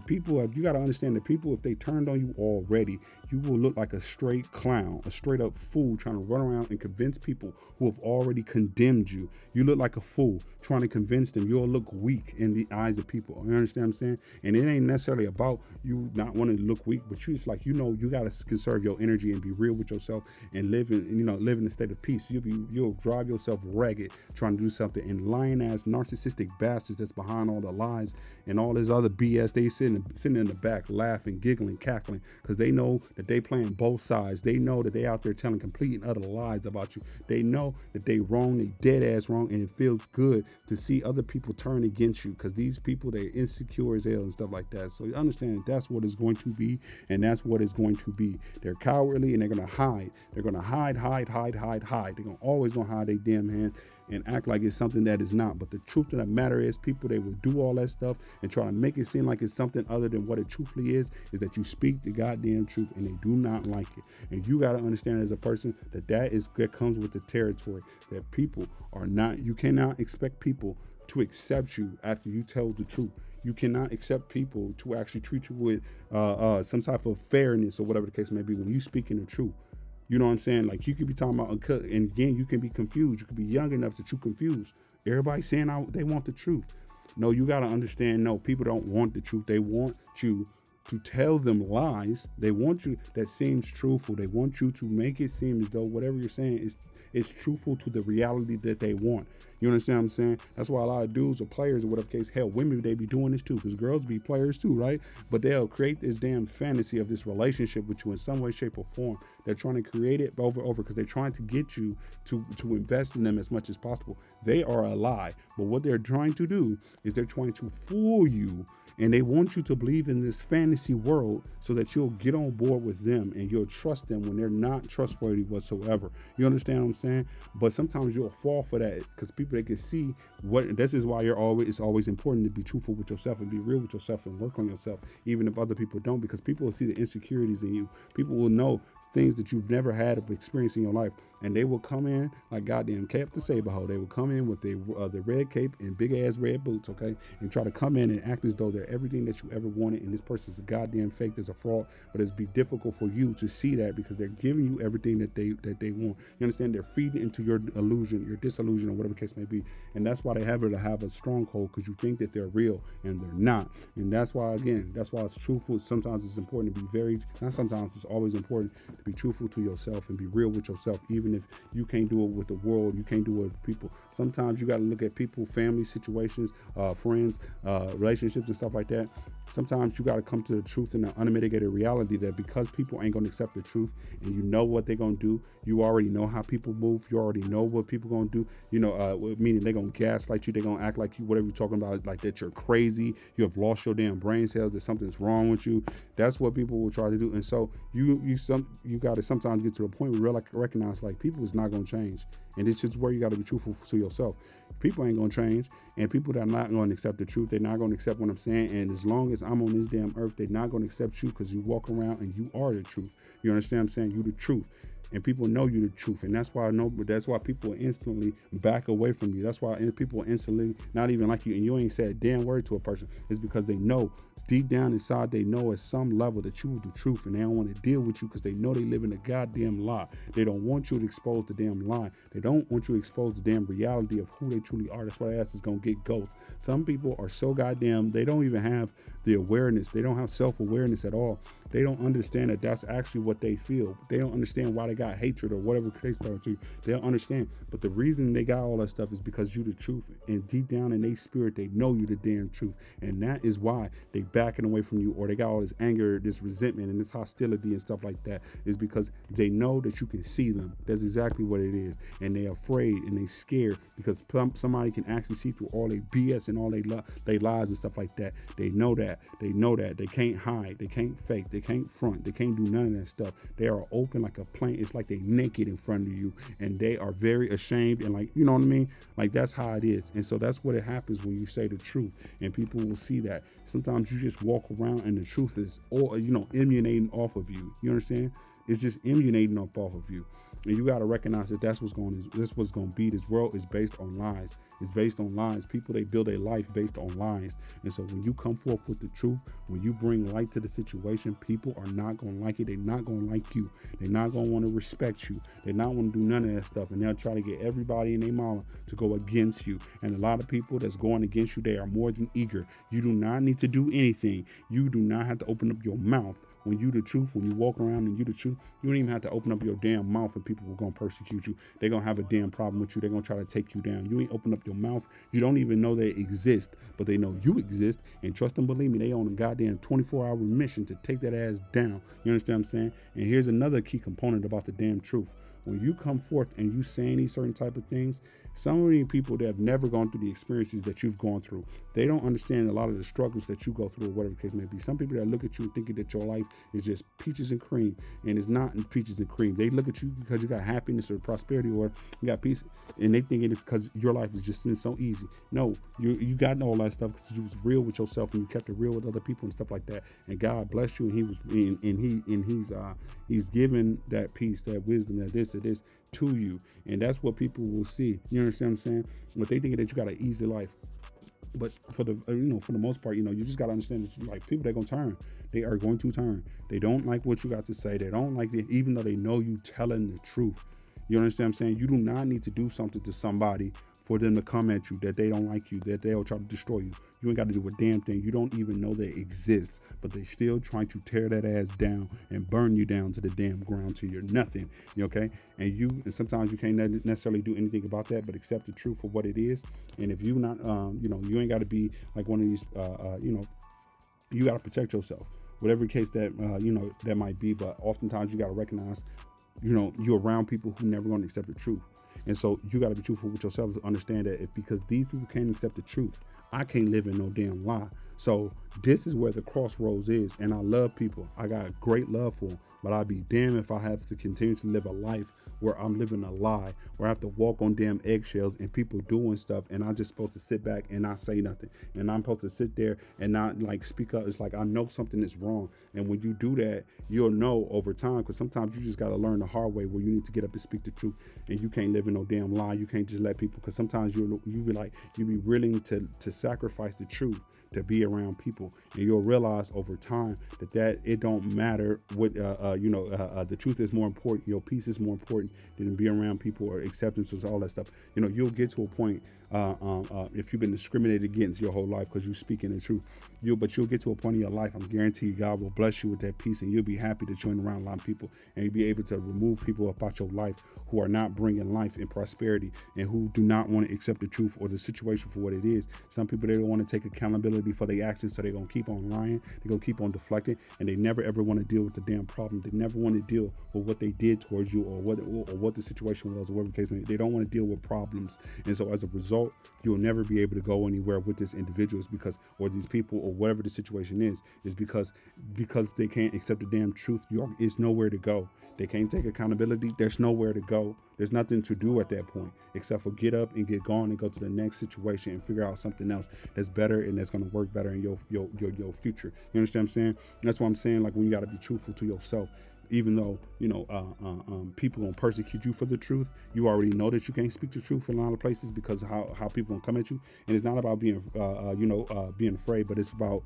got to understand that people, if they turned on you already, you will look like a straight clown, a straight up fool trying to run around and convince people who have already condemned you. You look like a fool trying to convince them. You'll look weak in the eyes of people. You understand what I'm saying? And it ain't necessarily about you not wanting to look weak, but you just like, you got to conserve your energy and be real with yourself and live in a state of peace. You'll drive yourself ragged trying to do something, and lying ass narcissistic bastards that's behind all the lies and all this other BS, they sitting in the back laughing, giggling, cackling, because they know that they playing both sides. They know that they out there telling complete and utter lies about you. They know that they wrong, they dead ass wrong, and it feels good to see other people turn against you, because these people, they're insecure as hell and stuff like that. So you understand that that's what it's going to be, and that's what it's going to be. They're cowardly and they're gonna hide. They're gonna hide. They're always gonna hide their damn hands and act like it's something that is not. But the truth of the matter is, people, they will do all that stuff and try to make it seem like it's something other than what it truthfully is that you speak the goddamn truth, and they do not like it. And you got to understand as a person that comes with the territory, that people are not, you cannot expect people to accept you after you tell the truth. You cannot accept people to actually treat you with some type of fairness or whatever the case may be when you speak in the truth. You know what I'm saying? Like, you could be talking about, and again, you can be confused. You could be young enough that you confused. Everybody saying they want the truth. No, you got to understand, no, people don't want the truth. They want you to tell them lies. They want you that seems truthful. They want you to make it seem as though whatever you're saying is truthful to the reality that they want. You understand what I'm saying? That's why a lot of dudes or players or whatever case, hell, women, they be doing this too, because girls be players too, right? But they'll create this damn fantasy of this relationship with you in some way, shape, or form. They're trying to create it over because they're trying to get you to invest in them as much as possible. They are a lie. But what they're trying to do is they're trying to fool you, and they want you to believe in this fantasy world so that you'll get on board with them and you'll trust them when they're not trustworthy whatsoever. You understand what I'm saying? But sometimes you'll fall for that, because people, they can see what. This is why it's always important to be truthful with yourself and be real with yourself and work on yourself, even if other people don't, because people will see the insecurities in you. People will know things that you've never had of experience in your life. And they will come in like goddamn Captain Saberho. They will come in with the red cape and big ass red boots, okay, and try to come in and act as though they're everything that you ever wanted. And this person's a goddamn fake. There's a fraud. But it's be difficult for you to see that because they're giving you everything that they want. You understand? They're feeding into your illusion, your disillusion, or whatever the case may be. And that's why they have it to have a stronghold, because you think that they're real and they're not. And that's why, again, that's why it's truthful. Sometimes it's important to be not sometimes, it's always important to be truthful to yourself and be real with yourself, even if you can't do it with the world, you can't do it with people. Sometimes you got to look at people, family situations, friends, relationships and stuff like that. Sometimes you got to come to the truth and the unmitigated reality that because people ain't going to accept the truth, and you know what they're going to do, you already know how people move, you already know what people going to do, you know, meaning they're going to gaslight you, they're going to act like you, whatever you're talking about, like that you're crazy, you have lost your damn brain cells, that something's wrong with you. That's what people will try to do. And so you got to sometimes get to the point where you recognize like people is not going to change. And it's just where you got to be truthful to yourself. People ain't going to change, and people that are not going to accept the truth, they're not going to accept what I'm saying. And as long as I'm on this damn earth, they're not going to accept you because you walk around and you are the truth. You understand what I'm saying? You the truth. And people know you the truth. And that's why I know, that's why people instantly back away from you. That's why people instantly not even like you, and you ain't said a damn word to a person. It's because they know deep down inside, they know at some level that you are the truth, and they don't want to deal with you because they know they live in a goddamn lie. They don't want you to expose the damn lie. They don't want you to expose the damn reality of who they truly are. That's why their ass is going to get ghost. Some people are so goddamn, they don't even have the awareness. They don't have self-awareness at all. They don't understand that that's actually what they feel. They don't understand why they got hatred or whatever they start to. They don't understand. But the reason they got all that stuff is because you the truth. And deep down in their spirit, they know you the damn truth. And that is why they backing away from you, or they got all this anger, this resentment, and this hostility and stuff like that, is because they know that you can see them. That's exactly what it is. And they're afraid and they scared because somebody can actually see through all their BS and all they lies and stuff like that. They know that. They know that. They can't hide. They can't fake. They can't front. They can't do none of that stuff. They are open like a plane. It's like they naked in front of you, and they are very ashamed, and like, you know what I mean? Like, that's how it is. And so that's what it happens when you say the truth, and people will see that. Sometimes you just walk around and the truth is, or emanating off of you. You understand? It's just emanating off of you. And you got to recognize that that's what's going to be. This world is based on lies. It's based on lies. People, they build a life based on lies. And so when you come forth with the truth, when you bring light to the situation, people are not going to like it. They're not going to like you. They're not going to want to respect you. They're not want to do none of that stuff. And they'll try to get everybody in their mama to go against you. And a lot of people that's going against you, they are more than eager. You do not need to do anything. You do not have to open up your mouth. When you the truth, when you walk around and you the truth, you don't even have to open up your damn mouth, and people are going to persecute you. They're going to have a damn problem with you. They're going to try to take you down. You ain't open up your mouth. You don't even know they exist, but they know you exist. And trust and believe me, they on a goddamn 24-hour mission to take that ass down. You understand what I'm saying? And here's another key component about the damn truth. When you come forth and you saying these certain type of things, some of these people that have never gone through the experiences that you've gone through, they don't understand a lot of the struggles that you go through, or whatever the case may be. Some people that look at you thinking that your life is just peaches and cream, and it's not peaches and cream. They look at you because you got happiness or prosperity, or you got peace, and they think it's because your life has just been so easy. No, you got all that stuff because you was real with yourself and you kept it real with other people and stuff like that. And God bless you, and he's given that peace, that wisdom, that this to you, and that's what people will see. You understand what I'm saying? But they think that you got an easy life. But for the for the most part, you just got to understand that like people, they're gonna turn. They are going to turn. They don't like what you got to say. They don't like it, even though they know you telling the truth. You understand what I'm saying? You do not need to do something to somebody for them to come at you, that they don't like you, that they'll try to destroy you. You ain't got to do a damn thing. You don't even know they exist, but they still trying to tear that ass down and burn you down to the damn ground till you're nothing. Okay? And sometimes you can't necessarily do anything about that, but accept the truth for what it is. And if you not, you ain't got to be like one of these, you got to protect yourself, whatever case that, that might be. But oftentimes you got to recognize, you're around people who never going to accept the truth. And so you got to be truthful with yourself to understand that because these people can't accept the truth, I can't live in no damn lie. So this is where the crossroads is, and I love people. I got great love for them, but I'd be damned if I have to continue to live a life where I'm living a lie, where I have to walk on damn eggshells and people doing stuff, and I'm just supposed to sit back and not say nothing, and I'm supposed to sit there and not like speak up. It's like I know something is wrong, and when you do that, you'll know over time. Because sometimes you just got to learn the hard way, where you need to get up and speak the truth, and you can't live in no damn lie. You can't just let people. Because sometimes you be willing to sacrifice the truth to be around people, and you'll realize over time that it don't matter what the truth is more important. Your peace is more important than being around people or acceptance or all that stuff. You'll get to a point if you've been discriminated against your whole life because you speaking the truth. You'll get to a point in your life, I'm guaranteed God will bless you with that peace, and you'll be happy to join around a lot of people, and you'll be able to remove people about your life who are not bringing life and prosperity, and who do not want to accept the truth or the situation for what it is. Some people, they don't want to take accountability for their actions, so they're going to keep on lying, they're going to keep on deflecting, and they never ever want to deal with the damn problem. They never want to deal with what they did towards you, or what the situation was, or whatever the case may be. They don't want to deal with problems, and so as a result, you'll never be able to go anywhere with this individuals or these people, or whatever the situation is because they can't accept the damn truth. It's nowhere to go. They can't take accountability. There's nowhere to go. There's nothing to do at that point except for get up and get gone and go to the next situation and figure out something else that's better and that's going to work better in your future. You understand what I'm saying? That's what I'm saying. Like, when you got to be truthful to yourself. Even though people gonna persecute you for the truth, you already know that you can't speak the truth in a lot of places because how people gonna come at you. And it's not about being being afraid, but it's about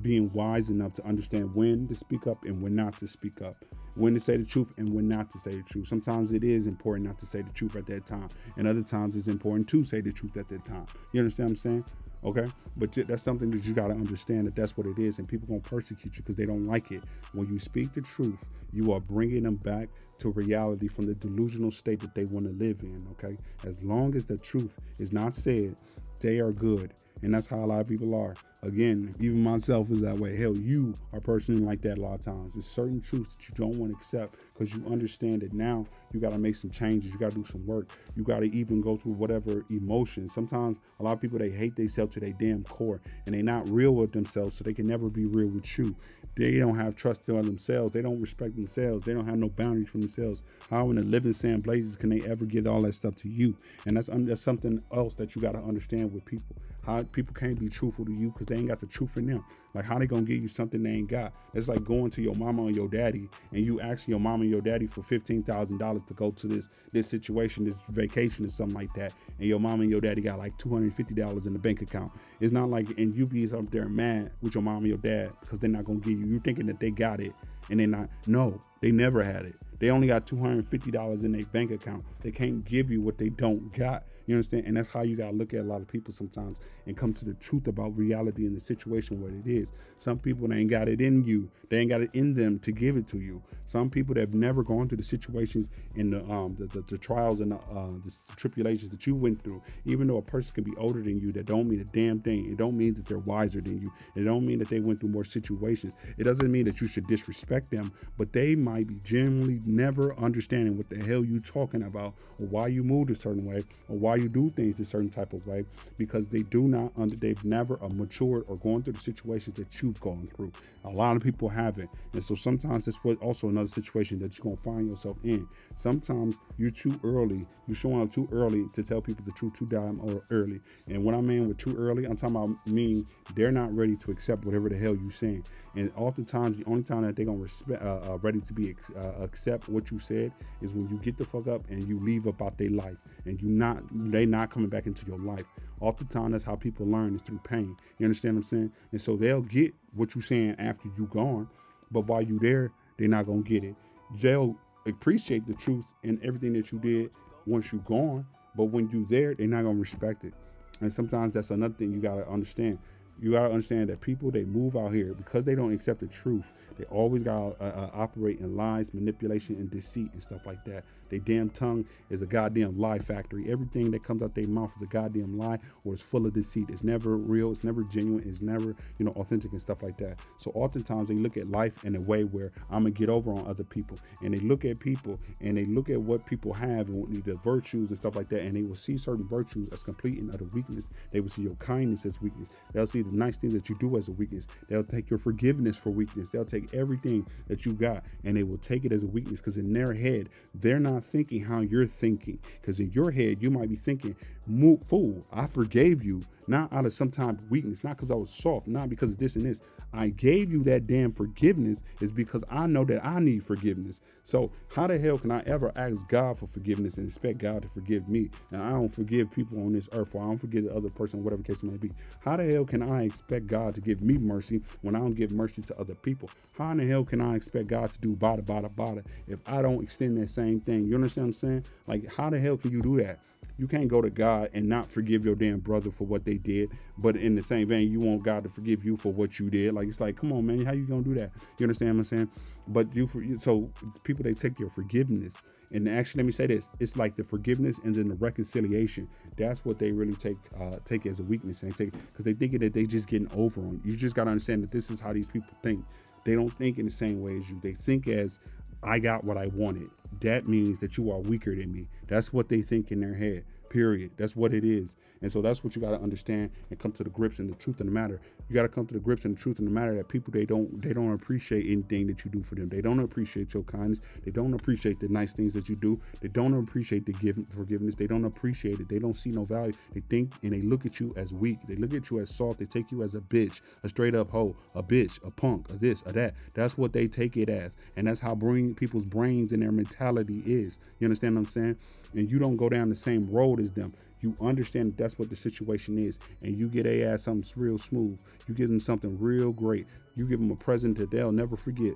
being wise enough to understand when to speak up and when not to speak up, when to say the truth and when not to say the truth. Sometimes it is important not to say the truth at that time, and other times it's important to say the truth at that time. You understand what I'm saying? Okay, but that's something that you got to understand, that's what it is, and people gonna persecute you because they don't like it. When you speak the truth, you are bringing them back to reality from the delusional state that they want to live in. Okay, as long as the truth is not said, they are good, and that's how a lot of people are. Again, even myself is that way. Hell, you are personally like that a lot of times. There's certain truths that you don't want to accept because you understand that now you got to make some changes. You got to do some work. You got to even go through whatever emotions. Sometimes a lot of people, they hate themselves to their damn core, and they're not real with themselves, so they can never be real with you. They don't have trust in themselves. They don't respect themselves. They don't have no boundaries for themselves. How in the living sand blazes can they ever give all that stuff to you? And that's something else that you got to understand with people. How people can't be truthful to you because they ain't got the truth in them. Like, how they gonna give you something they ain't got? It's like going to your mama or your daddy and you asking your mama and your daddy for $15,000 to go to this situation, this vacation or something like that, and your mama and your daddy got like $250 in the bank account. It's not like, and you be up there mad with your mom and your dad because they're not gonna give you. You thinking that they got it and they're not. No, they never had it. They only got $250 in their bank account. They can't give you what they don't got. You understand? And that's how you got to look at a lot of people sometimes and come to the truth about reality in the situation where it is. Some people, they ain't got it in you. They ain't got it in them to give it to you. Some people that have never gone through the situations and the trials and the tribulations that you went through. Even though a person can be older than you, that don't mean a damn thing. It don't mean that they're wiser than you. It don't mean that they went through more situations. It doesn't mean that you should disrespect them, but they might be genuinely never understanding what the hell you talking about, or why you moved a certain way, or why you do things a certain type of way, because they've never matured or gone through the situations that you've gone through. A lot of people haven't, and so sometimes that's what also another situation that you're gonna find yourself in. Sometimes you're too early, you're showing up too early to tell people the truth too damn early. And what I mean with too early, I'm talking about meaning they're not ready to accept whatever the hell you're saying. And oftentimes the only time that they're gonna ready to be accept what you said is when you get the fuck up and you leave about their life, and they not coming back into your life. Oftentimes that's how people learn, is through pain. You understand what I'm saying? And so they'll get what you're saying after you gone, but while you there, they're not gonna get it. They'll appreciate the truth and everything that you did once you gone, but when you there, they're not gonna respect it. And sometimes that's another thing you gotta understand. You gotta understand that people, they move out here because they don't accept the truth. They always gotta operate in lies, manipulation, and deceit and stuff like that. Their damn tongue is a goddamn lie factory. Everything that comes out their mouth is a goddamn lie, or it's full of deceit. It's never real. It's never genuine. It's never, authentic and stuff like that. So oftentimes they look at life in a way where I'm gonna get over on other people, and they look at people and they look at what people have and the virtues and stuff like that, and they will see certain virtues as complete and utter weakness. They will see your kindness as weakness. They'll see the nice things that you do as a weakness. They'll take your forgiveness for weakness. They'll take everything that you got and they will take it as a weakness, because in their head, they're not thinking how you're thinking. Because in your head, you might be thinking, fool, I forgave you, not out of some type of weakness, not because I was soft, not because of this and this. I gave you that damn forgiveness is because I know that I need forgiveness. So how the hell can I ever ask God for forgiveness and expect God to forgive me? And I don't forgive people on this earth, or I don't forgive the other person, whatever case it may be. How the hell can I expect God to give me mercy when I don't give mercy to other people? How in the hell can I expect God to do bada, bada, bada if I don't extend that same thing? You understand what I'm saying? Like, how the hell can you do that? You can't go to God and not forgive your damn brother for what they did, but in the same vein, you want God to forgive you for what you did. Like, it's like, come on, man, how you gonna do that? You understand what I'm saying? But so people, they take your forgiveness, and actually, let me say this: it's like the forgiveness and then the reconciliation. That's what they really take as a weakness, and they take because they think that they just getting over on you. You just gotta understand that this is how these people think. They don't think in the same way as you. They think as, I got what I wanted. That means that you are weaker than me. That's what they think in their head, period. That's what it is. And so that's what you got to understand and come to the grips and the truth of the matter. You got to come to the grips and the truth of the matter that people, they don't appreciate anything that you do for them. They don't appreciate your kindness. They don't appreciate the nice things that you do. They don't appreciate the forgiveness. They don't appreciate it. They don't see no value. They think and they look at you as weak. They look at you as soft. They take you as a bitch, a straight up hoe, a bitch, a punk, a this, a that. That's what they take it as. And that's how people's brains and their mentality is. You understand what I'm saying? And you don't go down the same road as them. You understand that that's what the situation is, and you get their ass something real smooth. You give them something real great. You give them a present that they'll never forget.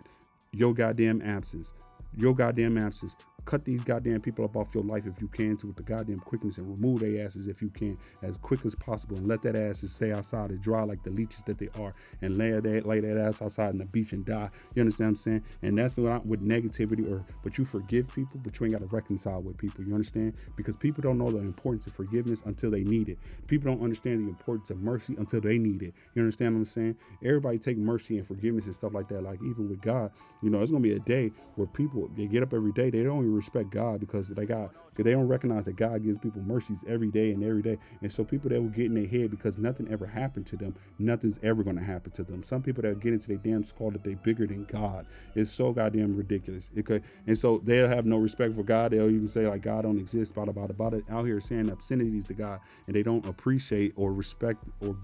Your goddamn absence. Your goddamn absence. Cut these goddamn people up off your life if you can, with the goddamn quickness, and remove their asses if you can as quick as possible, and let that ass stay outside and dry like the leeches that they are, and lay that ass outside in the beach and die. You understand what I'm saying? And that's not with negativity, but you forgive people, but you ain't got to reconcile with people. You understand? Because people don't know the importance of forgiveness until they need it. People don't understand the importance of mercy until they need it. You understand what I'm saying? Everybody take mercy and forgiveness and stuff like that. Like, even with God, there's gonna be a day where people, they get up every day, they don't even respect God because they don't recognize that God gives people mercies every day and every day. And so people that will get in their head because nothing ever happened to them, nothing's ever going to happen to them. Some people that get into their damn skull that they bigger than God is so goddamn ridiculous. And so they'll have no respect for God. They'll even say like God don't exist, blah, blah, blah, blah, out here saying obscenities to God, and they don't appreciate or respect or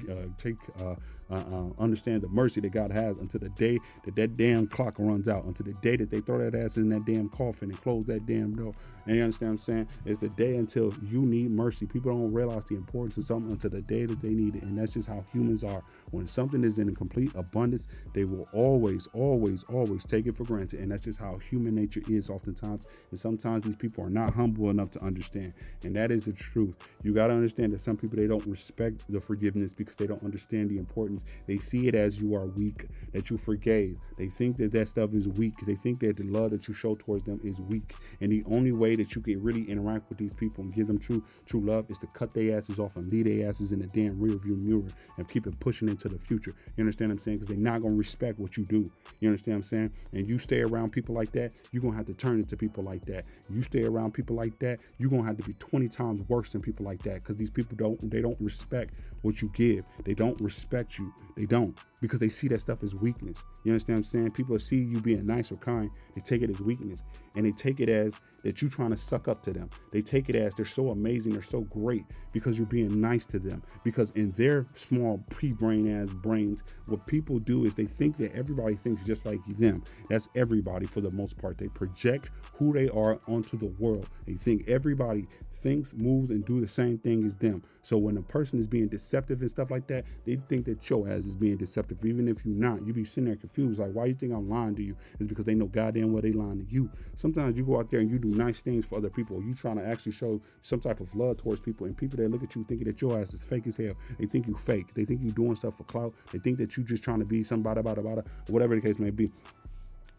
understand the mercy that God has until the day that damn clock runs out, until the day that they throw that ass in that damn coffin and close that damn door. And you understand what I'm saying? It's the day until you need mercy. People don't realize the importance of something until the day that they need it. And that's just how humans are. When something is in complete abundance, they will always, always, always take it for granted. And that's just how human nature is oftentimes. And sometimes these people are not humble enough to understand. And that is the truth. You got to understand that some people, they don't respect the forgiveness because they don't understand the importance. They see it as you are weak, that you forgave. They think that stuff is weak. They think that the love that you show towards them is weak. And the only way that you can really interact with these people and give them true love is to cut their asses off and leave their asses in the damn rear view mirror and keep it pushing into the future. You understand what I'm saying? Because they're not going to respect what you do. You understand what I'm saying? And you stay around people like that, you're going to have to turn into people like that. You stay around people like that, you're going to have to be 20 times worse than people like that, because these people don't respect what you give. They don't respect you. They don't, because they see that stuff as weakness. You understand what I'm saying? People see you being nice or kind, they take it as weakness, and they take it as that you trying to suck up to them. They take it as they're so amazing, they're so great because you're being nice to them. Because in their small pre-brain ass brains, what people do is they think that everybody thinks just like them. That's everybody for the most part. They project who they are onto the world. They think everybody thinks, moves, and do the same thing as them. So when a person is being deceptive and stuff like that, they think that your ass is being deceptive. Even if you're not, you be sitting there confused. Like, why you think I'm lying to you? It's because they know goddamn well they lying to you. Sometimes you go out there and you do nice things for other people. You trying to actually show some type of love towards people, and people that look at you thinking that your ass is fake as hell. They think you fake. They think you doing stuff for clout. They think that you just trying to be somebody, whatever the case may be.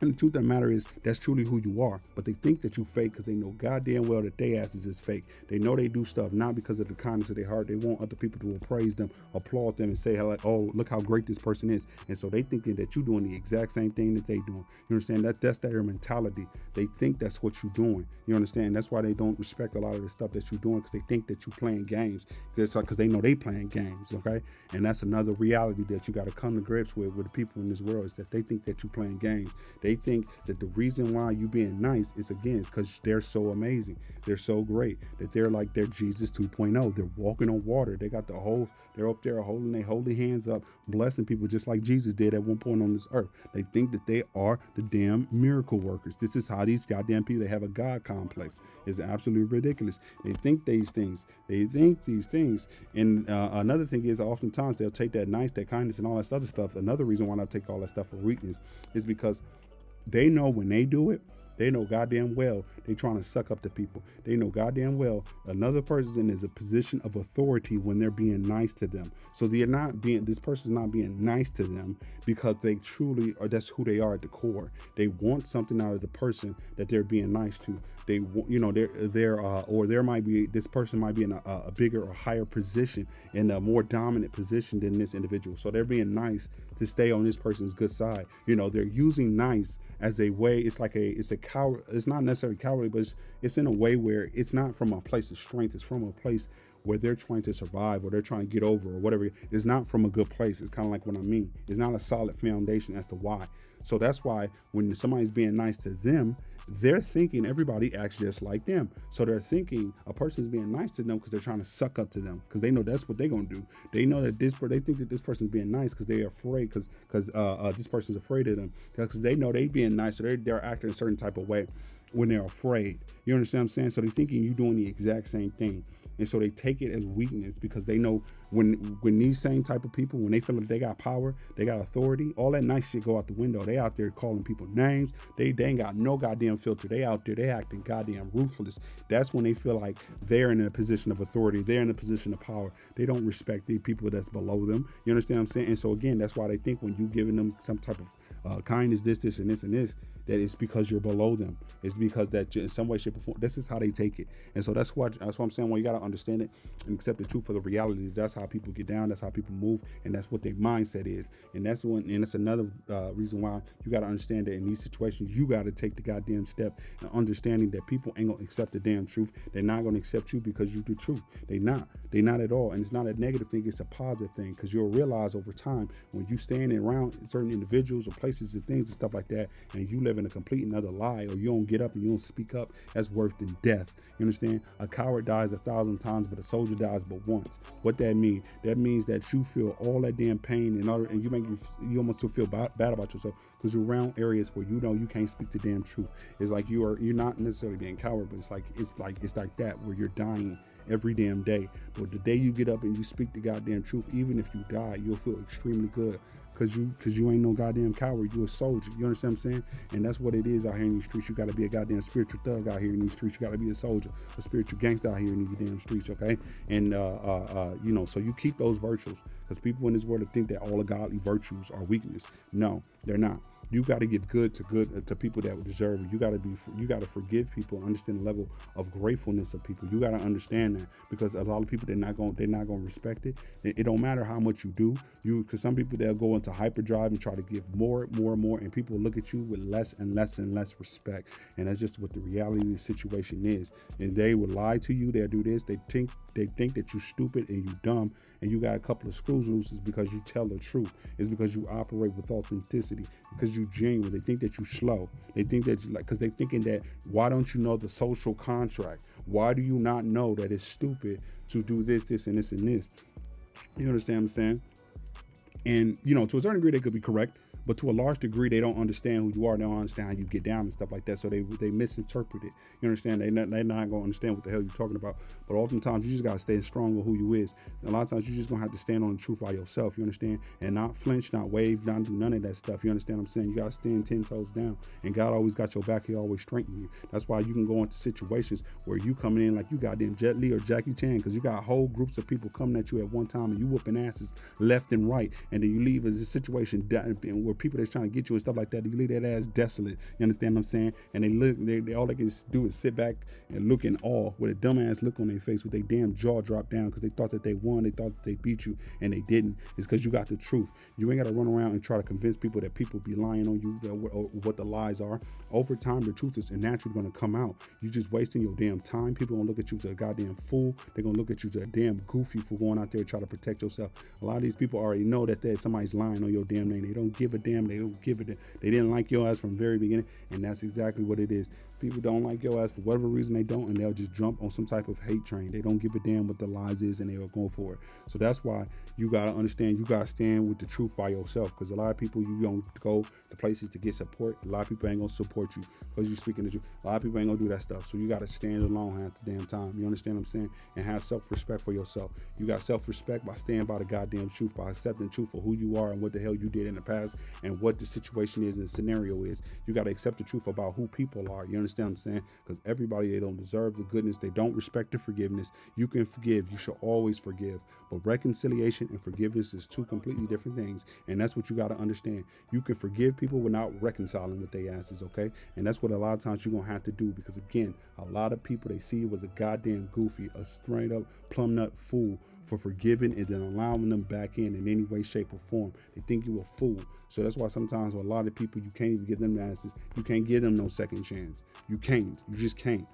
And the truth of the matter is, that's truly who you are. But they think that you fake because they know goddamn well that they asses is fake. They know they do stuff not because of the kindness of their heart. They want other people to appraise them, applaud them, and say, like, oh, look how great this person is. And so they thinking that you're doing the exact same thing that they doing. You understand? That's their mentality. They think that's what you're doing. You understand? That's why they don't respect a lot of the stuff that you're doing, because they think that you're playing games. Because they know they playing games, okay? And that's another reality that you got to come to grips with the people in this world, is that they think that you're playing games. They think that the reason why you being nice is, again, because they're so amazing. They're so great that they're like their Jesus 2.0. They're walking on water. They got they're up there holding their holy hands up, blessing people just like Jesus did at one point on this earth. They think that they are the damn miracle workers. This is how these goddamn people, they have a God complex. It's absolutely ridiculous. They think these things. And another thing is, oftentimes they'll take that nice, that kindness, and all that other stuff. Another reason why I take all that stuff for weakness is because they know when they do it, they know goddamn well they trying to suck up to people. They know goddamn well another person is a position of authority when they're being nice to them. So this person's not being nice to them because they truly are, that's who they are at the core. They want something out of the person that they're being nice to. They, or this person might be in a bigger or higher position, in a more dominant position than this individual. So they're being nice to stay on this person's good side. They're using nice as a way. It's a coward. It's not necessarily cowardly, but it's in a way where it's not from a place of strength. It's from a place where they're trying to survive, or they're trying to get over, or whatever. It's not from a good place. It's kind of like what I mean. It's not a solid foundation as to why. So that's why when somebody's being nice to them, they're thinking everybody acts just like them. So they're thinking a person's being nice to them because they're trying to suck up to them, because they know that's what they're going to do. They know that they think that this person's being nice because they're afraid, because this person's afraid of them, because they know they being nice, so they're acting a certain type of way when they're afraid. You understand what I'm saying? So they're thinking you're doing the exact same thing. And so they take it as weakness, because they know when these same type of people, when they feel like they got power, they got authority, all that nice shit go out the window. They out there calling people names. They ain't got no goddamn filter. They out there, they acting goddamn ruthless. That's when they feel like they're in a position of authority. They're in a position of power. They don't respect the people that's below them. You understand what I'm saying? And so again, that's why they think when you giving them some type of kindness, this, and this, that it's because you're below them. It's because that in some way, shape, or form, this is how they take it. And so that's what I'm saying. Well, you got to understand it and accept the truth of the reality. That's how people get down. That's how people move. And that's what their mindset is. And that's another reason why you got to understand that in these situations, you got to take the goddamn step and understanding that people ain't going to accept the damn truth. They're not going to accept you because you do truth. They're not at all. And it's not a negative thing. It's a positive thing, because you'll realize over time when you stand around certain individuals or places and things and stuff like that, and you live in a complete another lie, or you don't get up and you don't speak up, that's worse than death. You understand? A coward dies 1,000 times, but a soldier dies but once. What that means? That means that you feel all that damn pain and you almost feel bad about yourself, because you're around areas where you know you can't speak the damn truth. It's like you're not necessarily being coward, but it's like that, where you're dying every damn day. But the day you get up and you speak the goddamn truth, even if you die, you'll feel extremely good. Because you ain't no goddamn coward. You a soldier. You understand what I'm saying? And that's what it is out here in these streets. You got to be a goddamn spiritual thug out here in these streets. You got to be a soldier, a spiritual gangster out here in these damn streets, okay? And, so you keep those virtues, because people in this world think that all the godly virtues are weakness. No, they're not. You got to give good to people that deserve it. You got to forgive people and understand the level of gratefulness of people. You got to understand that, because a lot of people, they're not going to respect it. It don't matter how much you do. Because some people, they'll go into hyperdrive and try to give more, and people look at you with less and less respect. And that's just what the reality of the situation is. And they will lie to you. They'll do this. They think that you're stupid and you dumb and you got a couple of screws loose. Is because you tell the truth. It's because you operate with authenticity, because you genuine. They think that you slow. They think that because they're thinking that, why don't you know the social contract? Why do you not know that it's stupid to do this, and this, and this? You understand what I'm saying? And, to a certain degree, they could be correct. But to a large degree, they don't understand who you are. They don't understand how you get down and stuff like that. So they misinterpret it. You understand? They're not going to understand what the hell you're talking about. But oftentimes, you just got to stay strong with who you is. And a lot of times, you're just going to have to stand on the truth by yourself. You understand? And not flinch, not wave, not do none of that stuff. You understand what I'm saying? You got to stand 10 toes down. And God always got your back. He always strengthen you. That's why you can go into situations where you coming in like you goddamn Jet Li or Jackie Chan, because you got whole groups of people coming at you at one time and you whooping asses left and right. And then you leave as a situation where people that's trying to get you and stuff like that, you leave that ass desolate. You understand what I'm saying? And they all they can do is sit back and look in awe with a dumbass look on their face with their damn jaw dropped down because they thought that they won, they thought that they beat you, and they didn't. It's because you got the truth. You ain't got to run around and try to convince people that people be lying on you, what the lies are. Over time, the truth is naturally going to come out. You just wasting your damn time. People gonna look at you as a goddamn fool. They're gonna look at you as a damn goofy for going out there and try to protect yourself. A lot of these people already know that somebody's lying on your damn name. They don't give a damn. They don't give it. They didn't like your ass from the very beginning, and that's exactly what it is. People don't like your ass for whatever reason they don't, and they'll just jump on some type of hate train. They don't give a damn what the lies is, and they will go for it. So that's why you gotta understand. You gotta stand with the truth by yourself, because a lot of people, you don't go to places to get support. A lot of people ain't gonna support you because you speaking the truth. A lot of people ain't gonna do that stuff. So you gotta stand alone half the damn time. You understand what I'm saying? And have self-respect for yourself. You got self-respect by standing by the goddamn truth, by accepting the truth for who you are and what the hell you did in the past and what the situation is and the scenario is. You gotta accept the truth about who people are. You understand what I'm saying? Because everybody, they don't deserve the goodness. They don't respect the forgiveness. You can forgive. You should always forgive. But reconciliation and forgiveness is two completely different things. And that's what you got to understand. You can forgive people without reconciling with their asses, okay? And that's what a lot of times you're going to have to do, because, again, a lot of people, they see you as a goddamn goofy, a straight up plum nut fool for forgiving and then allowing them back in any way, shape, or form. They think you a fool. So that's why sometimes with a lot of people, you can't even give them the asses. You can't give them no second chance. You can't. You just can't.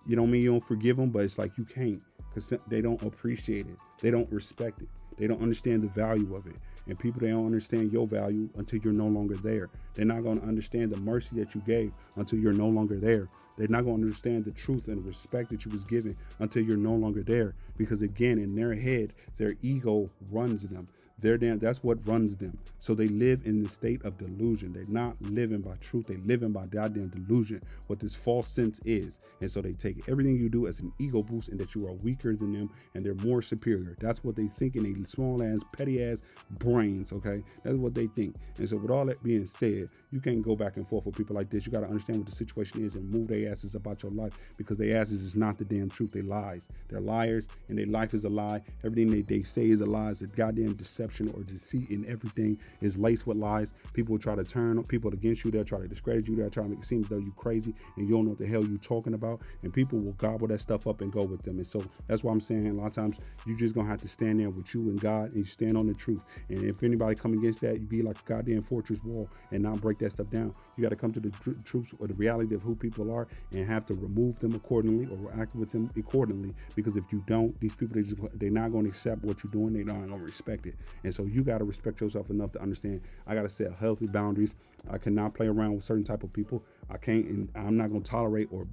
You don't mean you don't forgive them, but it's like you can't, because they don't appreciate it. They don't respect it. They don't understand the value of it. And people, they don't understand your value until you're no longer there. They're not going to understand the mercy that you gave until you're no longer there. They're not going to understand the truth and respect that you was given until you're no longer there. Because again, in their head, their ego runs them. That's what runs them. So they live in the state of delusion. They're not living by truth. They're living by goddamn delusion, what this false sense is. And so they take everything you do as an ego boost and that you are weaker than them and they're more superior. That's what they think in their small ass, petty ass brains, okay? That's what they think. And so with all that being said, you can't go back and forth with people like this. You got to understand what the situation is and move their asses about your life, because their asses is not the damn truth. They lies. They're liars, and their life is a lie. Everything they say is a lie. It's a goddamn deception or deceit, and everything is laced with lies. People will try to turn people against you. They'll try to discredit you. They'll try to make it seem as though you crazy and you don't know what the hell you talking about, and people will gobble that stuff up and go with them. And so that's why I'm saying a lot of times you just gonna have to stand there with you and God, and you stand on the truth. And if anybody come against that, you be like a goddamn fortress wall and not break that stuff down. You got to come to the truth or the reality of who people are and have to remove them accordingly or act with them accordingly, because if you don't, these people, they're not going to accept what you're doing. They're not going to respect it. And so you got to respect yourself enough to understand, I got to set healthy boundaries. I cannot play around with certain type of people. I can't, and I'm not going to tolerate or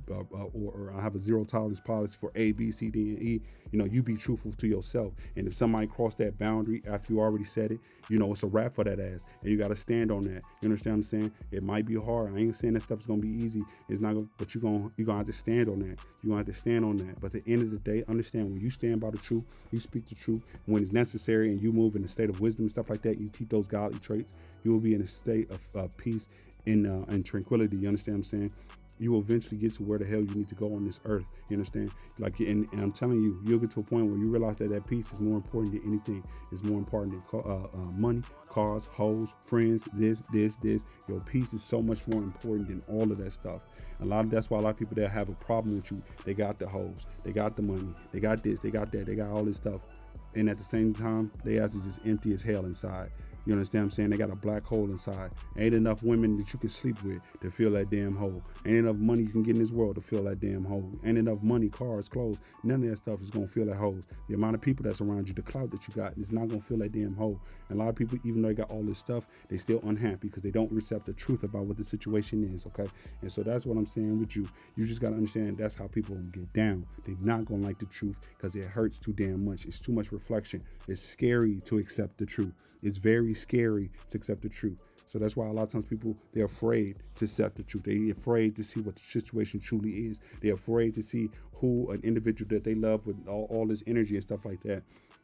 I have a zero tolerance policy for A, B, C, D, and E. You know, you be truthful to yourself. And if somebody crossed that boundary after you already said it, you know, it's a wrap for that ass. And you got to stand on that. You understand what I'm saying? It might be hard. I ain't saying that stuff is going to be easy. It's not going to, but you're going to have to stand on that. You're going to have to stand on that. But at the end of the day, understand, when you stand by the truth, you speak the truth. When it's necessary and you move in a state of wisdom and stuff like that, you keep those godly traits, you will be in a state of peace and tranquility. You understand what I'm saying? You will eventually get to where the hell you need to go on this earth. You understand? Like, and I'm telling you, you'll get to a point where you realize that peace is more important than anything. It's more important than money, cars, hoes, friends, this. Your peace is so much more important than all of that stuff. That's why a lot of people that have a problem with you, they got the hoes, they got the money, they got this, they got that, they got all this stuff. And at the same time, their ass is as empty as hell inside. You understand what I'm saying? They got a black hole inside. Ain't enough women that you can sleep with to fill that damn hole. Ain't enough money you can get in this world to fill that damn hole. Ain't enough money, cars, clothes. None of that stuff is going to fill that hole. The amount of people that's around you, the clout that you got, is not going to fill that damn hole. And a lot of people, even though they got all this stuff, they still unhappy because they don't accept the truth about what the situation is, okay? And so that's what I'm saying with you. You just got to understand that's how people get down. They're not going to like the truth because it hurts too damn much. It's too much reflection. It's scary to accept the truth. It's very scary to accept the truth. So that's why a lot of times people, they're afraid to accept the truth. They're afraid to see what the situation truly is. They're afraid to see who an individual that they love with all this energy and stuff like that,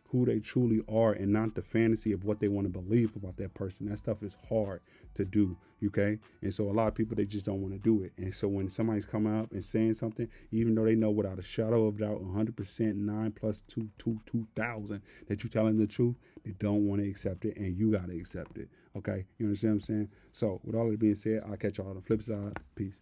who they truly are, and not the fantasy of what they want to believe about that person. That stuff is hard to do, okay? And so a lot of people, they just don't want to do it. And so when somebody's coming up and saying something, even though they know without a shadow of doubt 100% 9 plus 2,000 that you're telling the truth, they don't want to accept it, and you got to accept it, okay? You understand what I'm saying? So with all that being said, I'll catch y'all on the flip side. Peace.